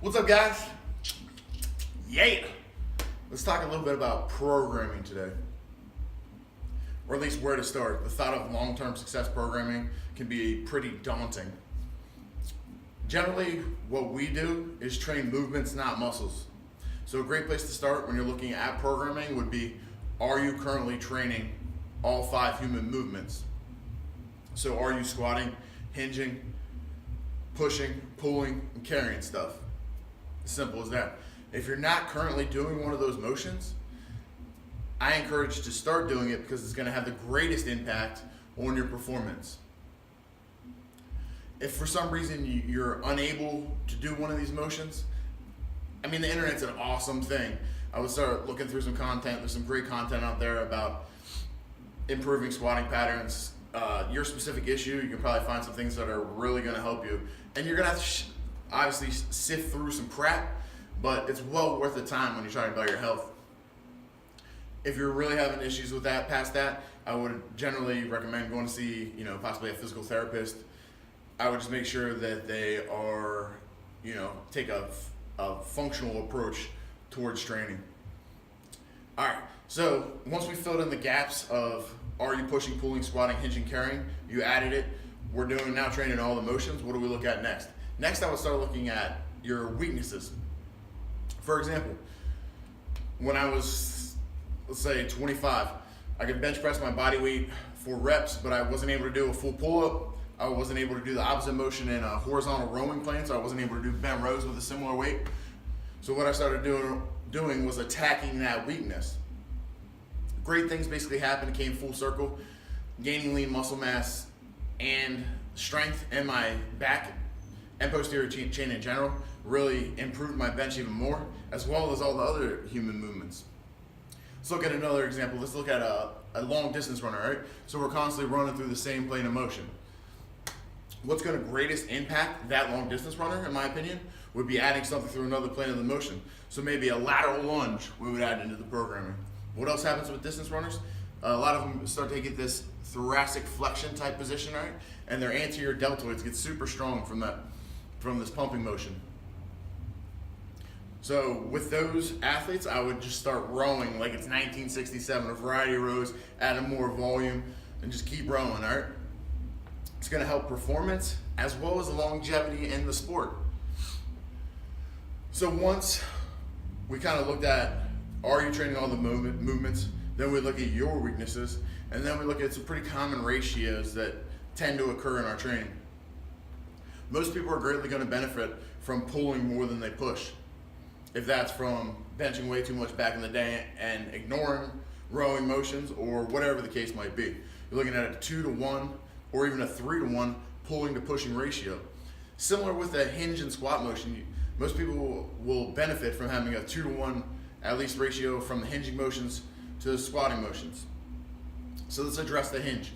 What's up, guys? Yeah! Let's talk a little bit about programming today. Or at least where to start. The thought of long-term success programming can be pretty daunting. Generally, what we do is train movements, not muscles. So a great place to start when you're looking at programming would be, are you currently training all 5 human movements? So are you squatting, hinging, pushing, pulling, and carrying stuff? As simple as that. If you're not currently doing one of those motions, I encourage you to start doing it because it's going to have the greatest impact on your performance. If for some reason you're unable to do one of these motions, I mean, the internet's an awesome thing. I would start looking through some content. There's some great content out there about improving squatting patterns. Your specific issue, you can probably find some things that are really going to help you. And you're going to have to obviously sift through some crap, but it's well worth the time when you're trying to better your health. If you're really having issues with that, past that, I would generally recommend going to see, possibly a physical therapist. I would just make sure that they are, take a functional approach towards training. All right, so once we filled in the gaps of are you pushing, pulling, squatting, hinging, carrying, you added it. We're doing now training all the motions. What do we look at next? Next, I would start looking at your weaknesses. For example, when I was, let's say 25, I could bench press my body weight for reps, but I wasn't able to do a full pull-up. I wasn't able to do the opposite motion in a horizontal rowing plane, so I wasn't able to do bent rows with a similar weight. So what I started doing was attacking that weakness. Great things basically happened, came full circle, gaining lean muscle mass and strength in my back and posterior chain in general really improved my bench even more, as well as all the other human movements. Let's look at another example. Let's look at a long distance runner, right? So we're constantly running through the same plane of motion. What's going to greatest impact that long distance runner, in my opinion, would be adding something through another plane of the motion. So maybe a lateral lunge we would add into the programming. What else happens with distance runners? A lot of them start to get this thoracic flexion type position, right? And their anterior deltoids get super strong from this pumping motion. So with those athletes, I would just start rowing like it's 1967, a variety of rows, adding more volume, and just keep rowing, all right? It's gonna help performance as well as the longevity in the sport. So once we kind of looked at, are you training all the movements? Then we look at your weaknesses, and then we look at some pretty common ratios that tend to occur in our training. Most people are greatly gonna benefit from pulling more than they push. If that's from benching way too much back in the day and ignoring rowing motions or whatever the case might be. You're looking at a 2-to-1 or even a 3-to-1 pulling to pushing ratio. Similar with a hinge and squat motion, most people will benefit from having a 2-to-1 at least ratio from the hinging motions to the squatting motions. So let's address the hinge.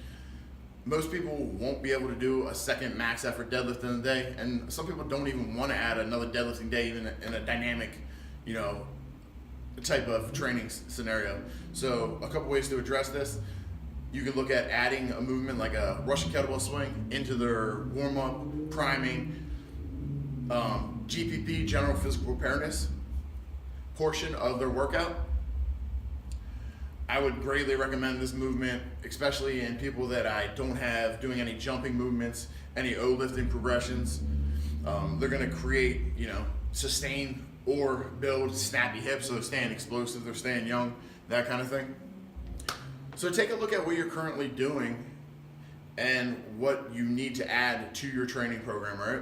Most people won't be able to do a second max effort deadlift in a day, and some people don't even want to add another deadlifting day even in a dynamic, type of training scenario. So a couple ways to address this. You can look at adding a movement like a Russian kettlebell swing into their warm-up, priming, GPP, general physical preparedness portion of their workout. I would greatly recommend this movement, especially in people that I don't have doing any jumping movements, any O-lifting progressions. They're gonna create, sustain or build snappy hips, so they're staying explosive, they're staying young, that kind of thing. So take a look at what you're currently doing and what you need to add to your training program, right?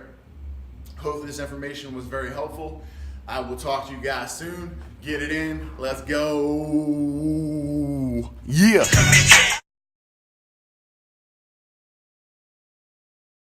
Hopefully this information was very helpful. I will talk to you guys soon. Get it in. Let's go. Yeah.